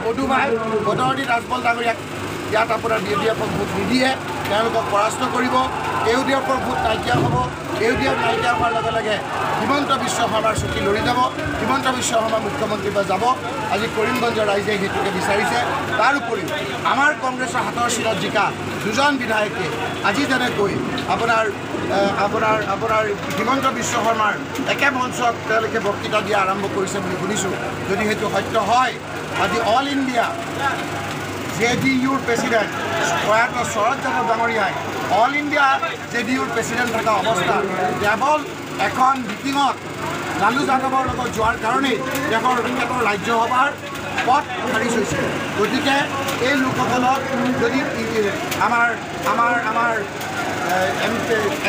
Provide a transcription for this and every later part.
বদৰুদ্দিন ৰাজবল ডাঙৰীয়াক ইয়াত আপোনাৰ BJPক ভোট নিদিয়ে, তেওঁলোকক পৰাস্ত কৰিব। AUDFৰ ভোট নাইকিয়া হ'ব। AUDF নাইকিয়া হোৱাৰ লগে লগে হিমন্ত বিশ্ব শৰ্মাৰ চকী লৰি যাব। হিমন্ত বিশ্ব শৰ্মা মুখ্যমন্ত্ৰীলৈ যাব। আজি কৰিমগঞ্জৰ ৰাইজে সেইটোকে বিচাৰিছে। তাৰ উপৰিও আমাৰ কংগ্ৰেছৰ হাতৰ চিনত জিকা দুজন বিধায়কে আজি যেনেকৈ আপোনাৰ হিমন্ত বিশ্ব শৰ্মাৰ একে মঞ্চত তেওঁলোকে বক্তৃতা দিয়া আৰম্ভ কৰিছে বুলি শুনিছোঁ। যদি সেইটো সত্য হয়, আজি অল ইণ্ডিয়া JDUৰ প্ৰেচিডেণ্ট প্ৰয়াত শৰদ যাদৱ ডাঙৰীয়াই অল ইণ্ডিয়া JDUৰ প্ৰেচিডেণ্ট থকা অৱস্থাত কেৱল এখন মিটিঙত লালু যাদৱৰ লগত যোৱাৰ কাৰণেই দেশৰ তেখেতৰ ৰাজ্যসভাৰ পথ খাৰিজ হৈছে। গতিকে এই লোকসকলক যদি আমাৰ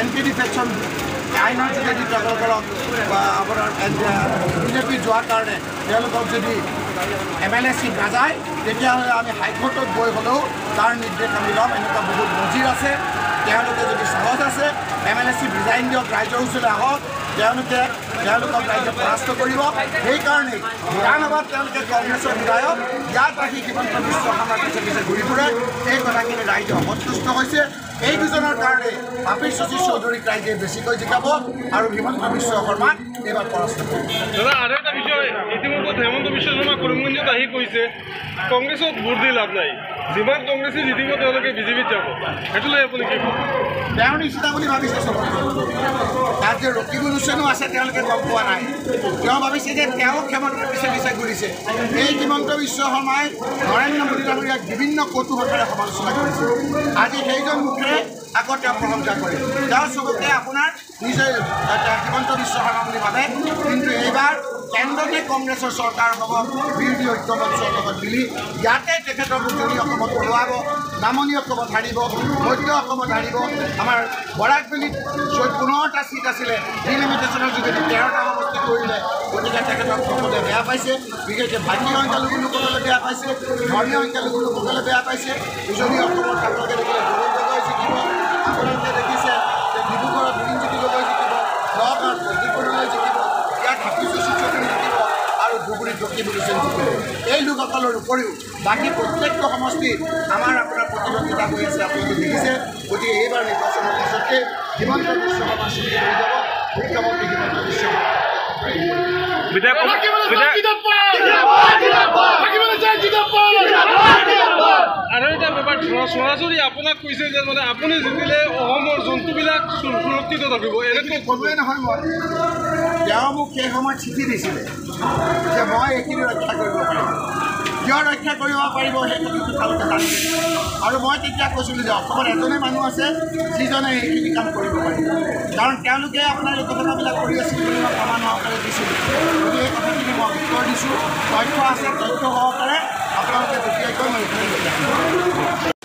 NPD ফেকশ্যন আইনৰ যোগেদি তেওঁলোকক আপোনাৰ BJP যোৱাৰ কাৰণে তেওঁলোকক যদি MLA চিট নাযায়, তেতিয়াহ'লে আমি হাইকোৰ্টত গৈ হ'লেও তাৰ নিৰ্দেশ আমি ল'ম। এনেকুৱা বহুত নজিৰ আছে। তেওঁলোকে যদি সাহস আছে MLA চিট ৰিজাইন দিয়ক, ৰাইজৰ ওচৰলৈ আহক, তেওঁলোকক ৰাইজে পৰাস্ত কৰিব। সেইকাৰণেই বিধানসভাত তেওঁলোকে কংগ্ৰেছৰ বিধায়ক ইয়াত আহি হিমন্ত বিশ্ব শৰ্মাৰ পিছে পিছে ঘূৰি ফুৰে। এই কথাখিনি ৰাইজে অসন্তুষ্ট হৈছে। এই দুজনৰ কাৰণে আপিৰ শশী চৌধুৰীক ৰাইজে বেছিকৈ জিকাব আৰু হিমন্ত বিশ্ব শৰ্মাক এইবাৰ পৰাস্ত কৰিব। দাদা, আৰু এটা বিষয়, ইতিমধ্যে হিমন্ত বিশ্ব শৰ্মা কৰিমগঞ্জত আহি কৈছে কংগ্ৰেছত ভোট দি লাভ নাই, যিমান কংগ্ৰেছে জিতিব তেওঁলোকে BJPত যাব। সেইটো লৈ আপুনি কি ক'ব? তেওঁ নিচিনা বুলি ভাবিছে চবতে। তাত যে ৰকিবুল হুছেইনো আছে তেওঁলোকে গম পোৱা নাই। তেওঁ ভাবিছে যে তেওঁ ক্ষমতাৰ পিছে পিছে ঘূৰিছে। এই হিমন্ত বিশ্ব শৰ্মাই নৰেন্দ্ৰ মোদী ডাঙৰীয়াক বিভিন্ন কৌতুহলেৰে সমালোচনা কৰিছে। আজি সেইজন মুখেৰে আকৌ তেওঁ প্ৰশংসা কৰে। তেওঁ চবকে আপোনাৰ নিজে হিমন্ত বিশ্ব শৰ্মা বুলি ভাবে। কিন্তু এইবাৰ কেন্দ্ৰতে কংগ্ৰেছৰ চৰকাৰ হ'ব, বিৰোধী ঐক্যমঞ্চৰ লগত মিলি ইয়াতে তেখেতক উজনি অসমত পঢ়ুৱাব, নামনি অসমত হাৰিব, মধ্য অসমত হাৰিব। আমাৰ বৰাকভেলীত 15টা চিট আছিলে, ডিলিমিটেশ্যনৰ যোগেদি 13টা সমষ্টি কৰিলে। গতিকে তেখেতক সকলোৱে বেয়া পাইছে। বিশেষকৈ ভাতৃ সংখ্যালঘু লোকসকলে বেয়া পাইছে, ধৰ্মীয় সংখ্যালঘু লোকসকলে বেয়া পাইছে। উজনি অসমত আপোনালোকে দেখিলে বৰুণ গগৈ জিকিব, আপোনালোকে দেখিছে যে ডিব্ৰুগড়ত বীৰেন জ্যোতি গগৈ জিকিব, নগাঁৱত প্ৰদীপ বড়োলৈ জিকিব, ইয়াত আপিৰ শশী চৌধুৰী জিকিব আৰু ধুবুৰীত ৰকিবুল হুছেইন জিকিব। এই লোকসকলৰ উপৰিও বাকী প্ৰত্যেকটো সমষ্টিত আমাৰ আপোনাৰ প্ৰতিদ্বন্দ্বিতা হৈ আছে, আপোনালোকে দেখিছে। গতিকে এইবাৰ নিৰ্বাচনৰ পাছতে হিমন্ত বিশ্ব শৰ্মা চকী হৈ যাব, মুখ্যমন্ত্ৰী হিমন্ত বিশ্ব শৰ্মা। আৰু এটা ব্যাপাৰ, চৰাচৰি আপোনাক কৈছে যে মানে আপুনি জিকিলে অসমৰ জন্তুবিলাক সুৰক্ষিত থাকিব, এনেকৈ ক'লোৱে নহয়। মই তেওঁ মোক সেই সময়ত চিঠি দিছিলে যে মই এইখিনি ৰক্ষা কৰিব পাৰিম। কিয় ৰক্ষা কৰিব পাৰিব সেই কথাটো তেওঁলোকে জানিছে। আৰু মই তেতিয়া কৈছিলোঁ যে অসমত এজনে মানুহ আছে যিজনে এইখিনি কাম কৰিব পাৰিব, কাৰণ তেওঁলোকে আপোনাৰ এই ঘটনাবিলাক কৰি আছিল বুলি মই প্ৰমাণ সহকাৰে দিছিলোঁ। গতিকে এই কথাখিনি মই উত্তৰ দিছোঁ। তথ্য আছে, তথ্য সহকাৰে আপোনালোকে তেতিয়াকৈ মই এইখিনি